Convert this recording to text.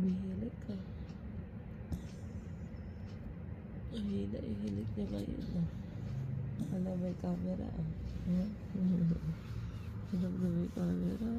Umihilig ka. Hilig niya ngayon ah. Alam, may camera ah. Alam na may camera.